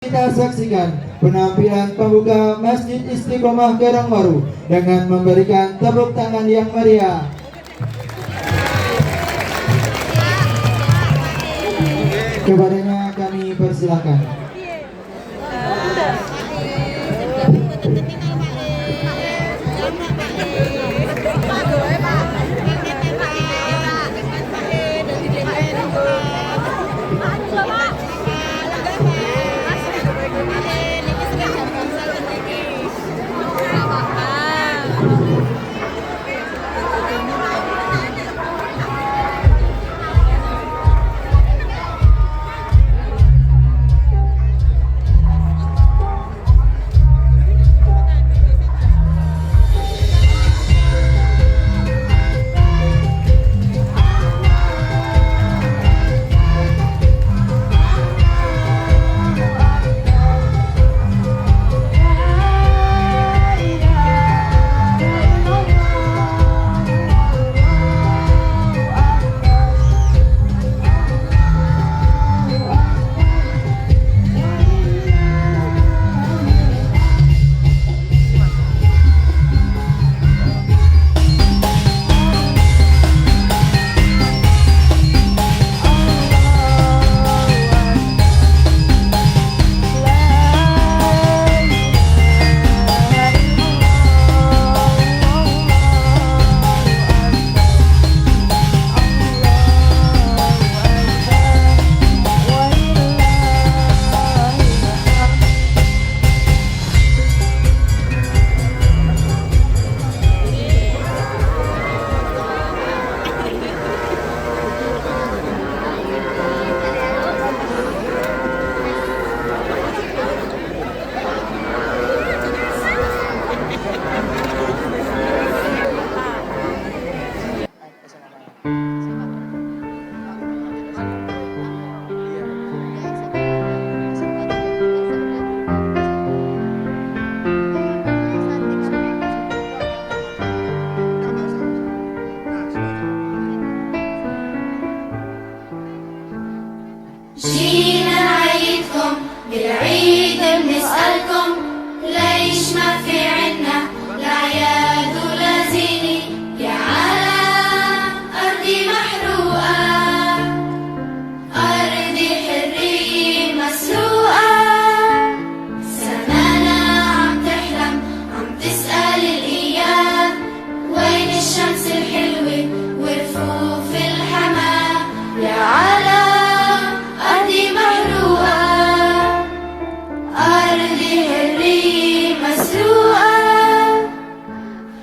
Kita saksikan penampilan pembuka Masjid Istiqomah Karangbaru dengan memberikan tepuk tangan yang meriah. Kepadanya kami persilahkan. جينا نعيدكم بالعيد بنسألكم ليش ما في عنا لا عياد ولا زينة يا عالم أرضي محروقة أرضي حرية مسروقة سمانا عم تحلم عم تسأل الأيام وين الشمس الحلوة ورفوف الحمام يا عالم أرضي محروقة أرضي حرية مسروقة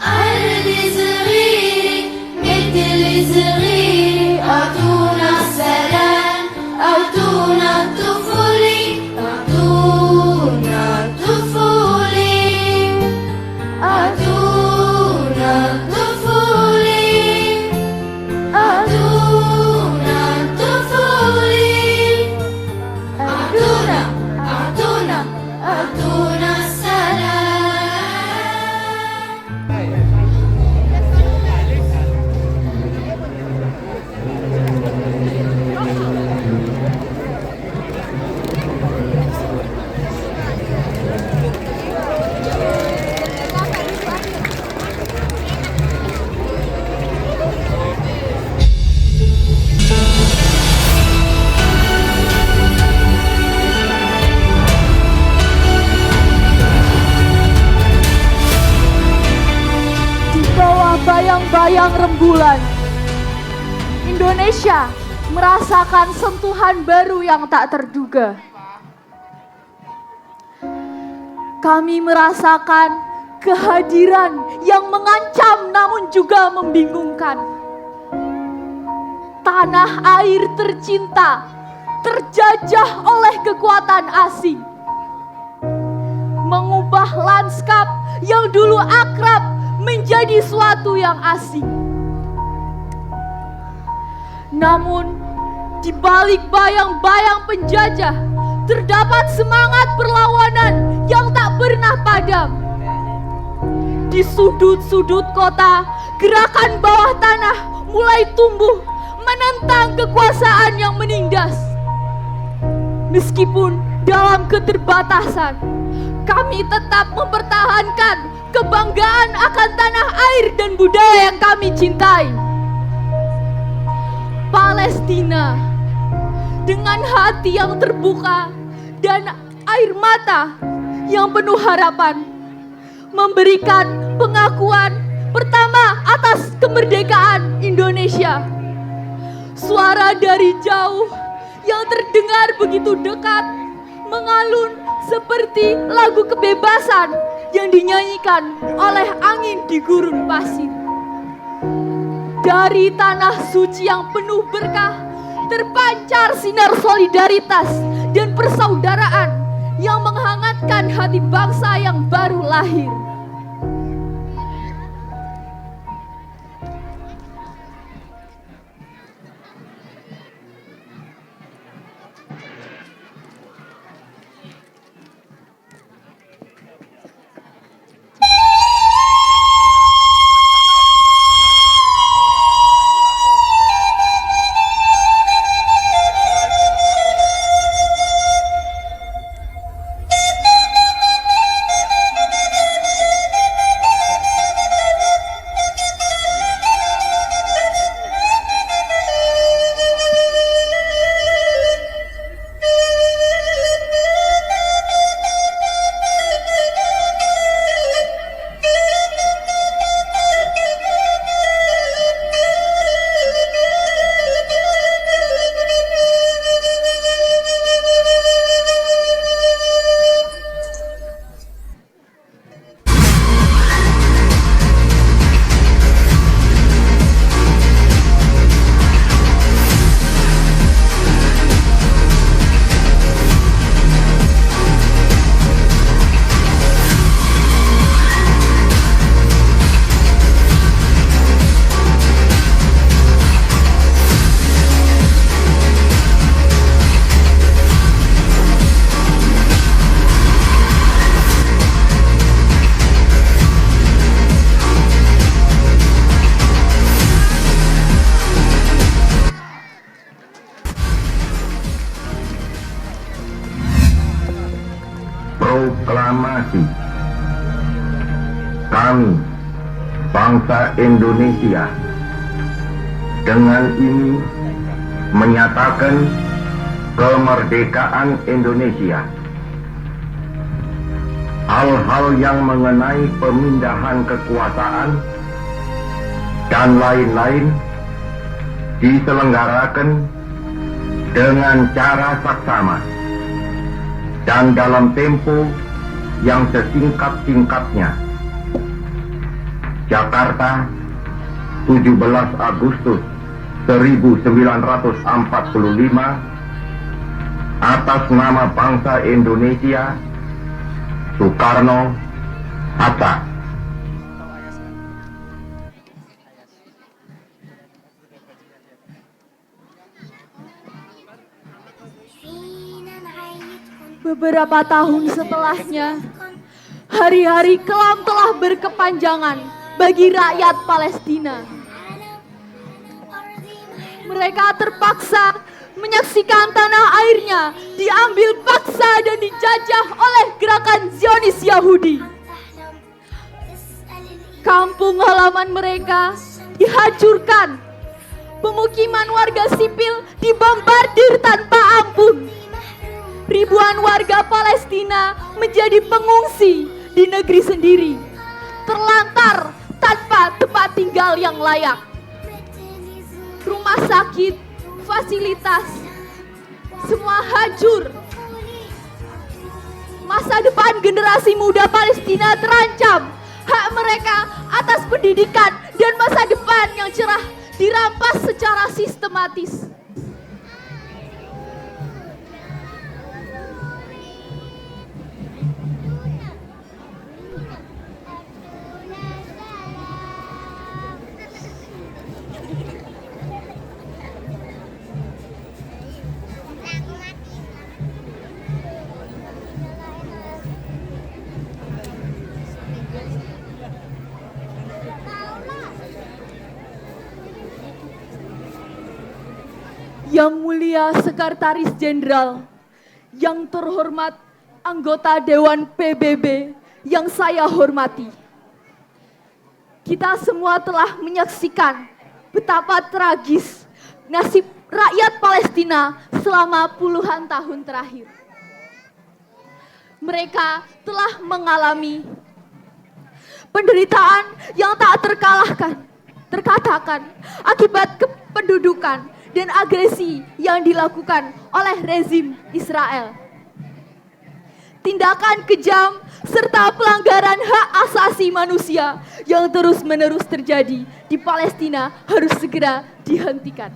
أرضي صغيرة مثل صغيرة أعطونا السلام أعطونا الطفولة أعطونا الطفولة أعطونا الطفولة أعطونا الطفولة أعطونا السلام. Bayang-bayang rembulan, Indonesia merasakan sentuhan baru yang tak terduga. Kami merasakan kehadiran yang mengancam namun juga membingungkan. Tanah air tercinta terjajah oleh kekuatan asing, mengubah lanskap yang dulu akrab menjadi suatu yang asing. Namun, di balik bayang-bayang penjajah, terdapat semangat perlawanan yang tak pernah padam. Di sudut-sudut kota, gerakan bawah tanah mulai tumbuh menentang kekuasaan yang menindas. Meskipun dalam keterbatasan, kami tetap mempertahankan kebanggaan akan tanah air dan budaya yang kami cintai. Palestina, dengan hati yang terbuka dan air mata yang penuh harapan, memberikan pengakuan pertama atas kemerdekaan Indonesia. Suara dari jauh yang terdengar begitu dekat mengalun seperti lagu kebebasan yang dinyanyikan oleh angin di gurun pasir. Dari tanah suci yang penuh berkah terpancar sinar solidaritas dan persaudaraan yang menghangatkan hati bangsa yang baru lahir. Proklamasi. Kami, bangsa Indonesia, dengan ini menyatakan kemerdekaan Indonesia. Hal-hal yang mengenai pemindahan kekuasaan dan lain-lain diselenggarakan dengan cara saksama dan dalam tempo yang sesingkat-singkatnya. Jakarta, 17 Agustus 1945, atas nama bangsa Indonesia, Soekarno Hatta. Beberapa tahun setelahnya, hari-hari kelam telah berkepanjangan bagi rakyat Palestina. Mereka terpaksa menyaksikan tanah airnya diambil paksa dan dijajah oleh gerakan Zionis Yahudi. Kampung halaman mereka dihancurkan, pemukiman warga sipil dibombardir tanpa ampun. Ribuan warga Palestina menjadi pengungsi di negeri sendiri, terlantar tanpa tempat tinggal yang layak. Rumah sakit, fasilitas, semua hancur. Masa depan generasi muda Palestina terancam. Hak mereka atas pendidikan dan masa depan yang cerah dirampas secara sistematis. Yang Mulia Sekretaris Jenderal Yang terhormat anggota Dewan PBB yang saya hormati, kita semua telah menyaksikan betapa tragis nasib rakyat Palestina selama puluhan tahun terakhir. Mereka telah mengalami penderitaan yang tak terkatakan akibat kependudukan dan agresi yang dilakukan oleh rezim Israel. Tindakan kejam serta pelanggaran hak asasi manusia yang terus-menerus terjadi di Palestina harus segera dihentikan.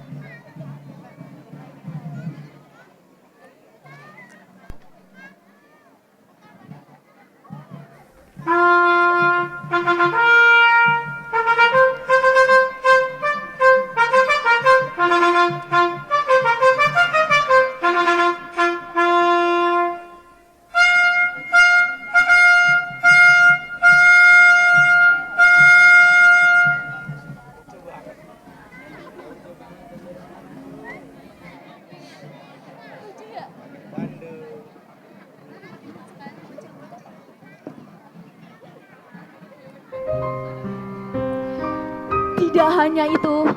Tidak hanya itu,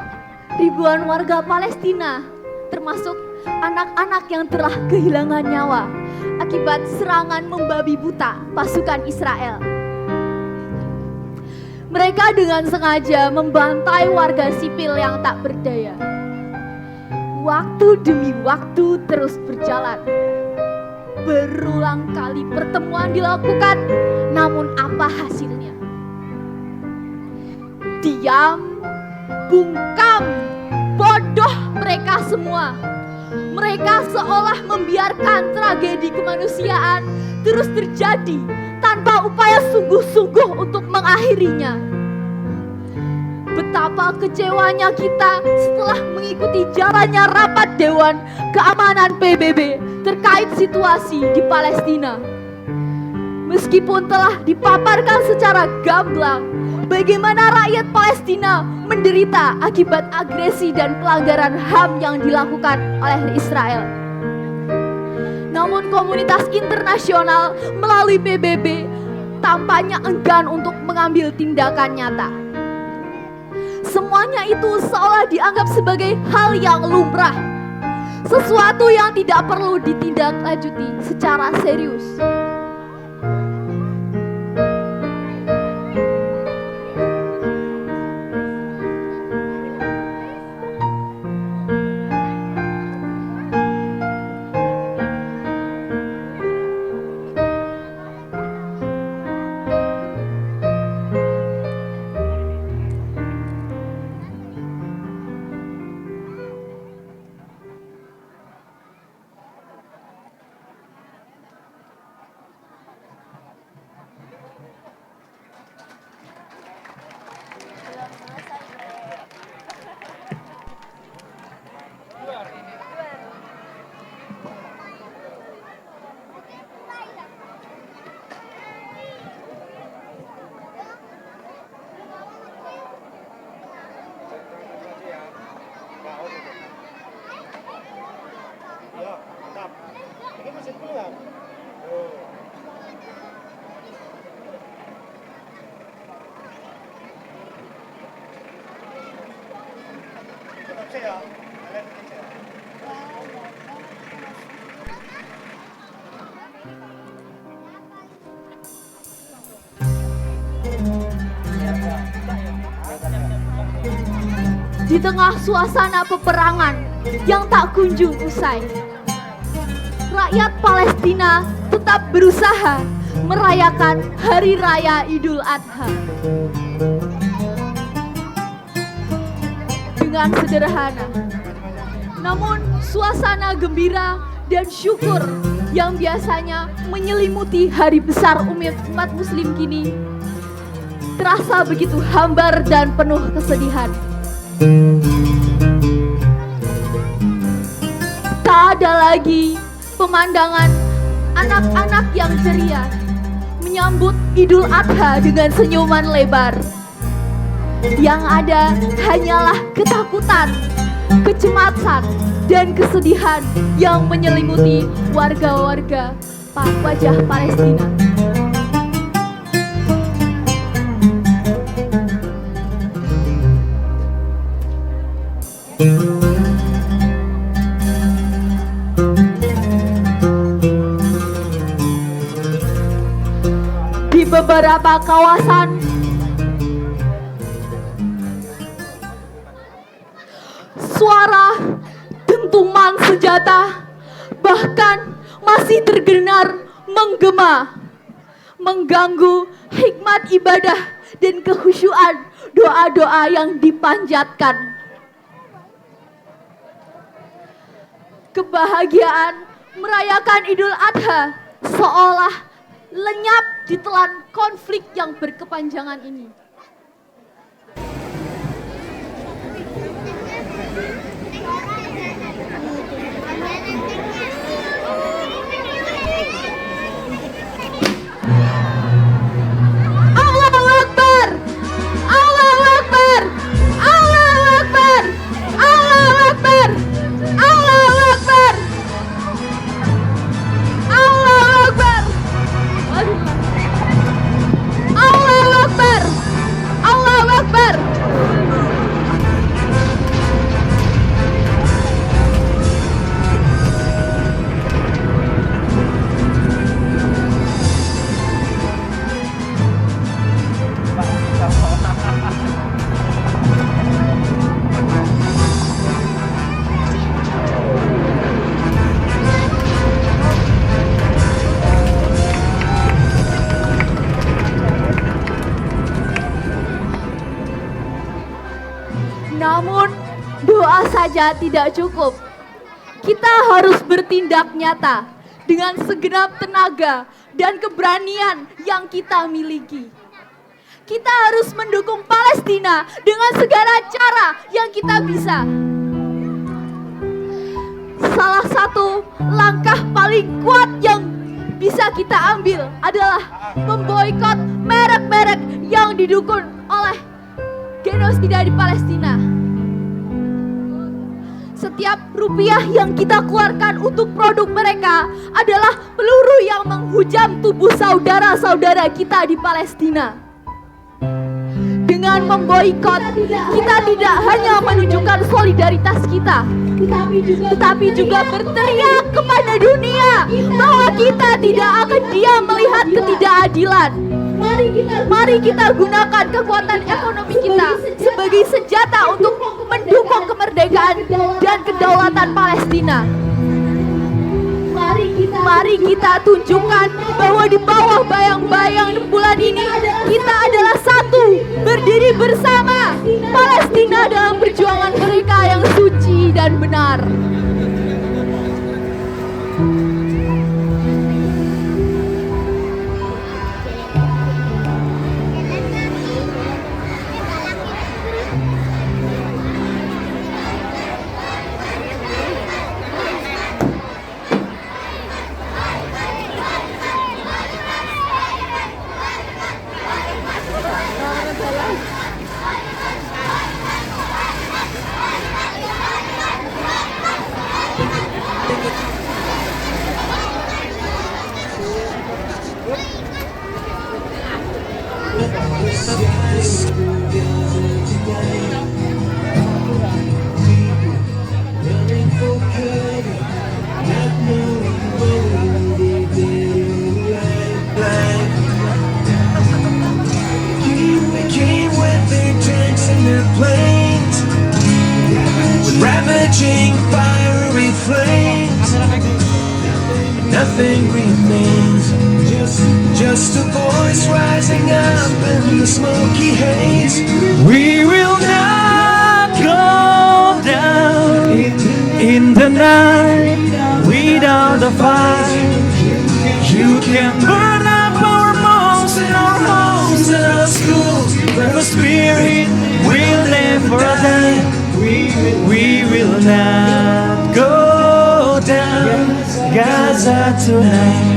ribuan warga Palestina, termasuk anak-anak yang telah kehilangan nyawa akibat serangan membabi buta pasukan Israel. Mereka dengan sengaja membantai warga sipil yang tak berdaya. Waktu demi waktu terus berjalan. Berulang kali pertemuan dilakukan, namun apa hasilnya? Diam, bungkam, bodoh mereka semua. Mereka seolah membiarkan tragedi kemanusiaan terus terjadi tanpa upaya sungguh-sungguh untuk mengakhirinya. Betapa kecewanya kita setelah mengikuti jalannya rapat Dewan Keamanan PBB terkait situasi di Palestina. Meskipun telah dipaparkan secara gamblang bagaimana rakyat Palestina menderita akibat agresi dan pelanggaran HAM yang dilakukan oleh Israel. Namun komunitas internasional melalui PBB tampaknya enggan untuk mengambil tindakan nyata. Semuanya itu seolah dianggap sebagai hal yang lumrah, sesuatu yang tidak perlu ditindaklanjuti secara serius. Di tengah suasana peperangan yang tak kunjung usai, rakyat Palestina tetap berusaha merayakan Hari Raya Idul Adha dengan sederhana. Namun suasana gembira dan syukur yang biasanya menyelimuti hari besar umat muslim kini terasa begitu hambar dan penuh kesedihan. Tak ada lagi pemandangan anak-anak yang ceria menyambut Idul Adha dengan senyuman lebar. Yang ada hanyalah ketakutan, kecemasan, dan kesedihan yang menyelimuti warga-warga wajah Palestina. Di beberapa kawasan suara dentuman senjata bahkan masih terdengar menggema, mengganggu hikmat ibadah dan kehusyuan doa-doa yang dipanjatkan. Kebahagiaan merayakan Idul Adha seolah lenyap ditelan konflik yang berkepanjangan ini. Allahu Akbar! Allahu Akbar! Allahu Akbar! Allahu Akbar! Allahu Akbar! Allahu Akbar! Allahu Akbar! Allahu Akbar! Namun doa saja tidak cukup. Kita harus bertindak nyata dengan segenap tenaga dan keberanian yang kita miliki. Kita harus mendukung Palestina dengan segala cara yang kita bisa. Salah satu langkah paling kuat yang bisa kita ambil adalah memboikot merek-merek yang didukung oleh genosida di Palestina. Setiap rupiah yang kita keluarkan untuk produk mereka adalah peluru yang menghujam tubuh saudara-saudara kita di Palestina. Dengan memboikot, kita tidak hanya menunjukkan solidaritas kita, tetapi juga berteriak kepada dunia bahwa kita tidak akan diam melihat ketidakadilan. Mari kita gunakan kekuatan ekonomi kita sebagai senjata untuk mendukung kemerdekaan dan kedaulatan Palestina. Mari kita tunjukkan bahwa di bawah bayang-bayang bulan ini kita adalah satu, berdiri bersama Palestina dalam perjuangan mereka yang suci dan benar. Ravaging fiery flames, nothing remains, just a voice rising up in the smoky haze. We will not go down in the night without the fire. You can burn up our malls and our homes and our schools, but the spirit will never die. We will not go down Gaza tonight.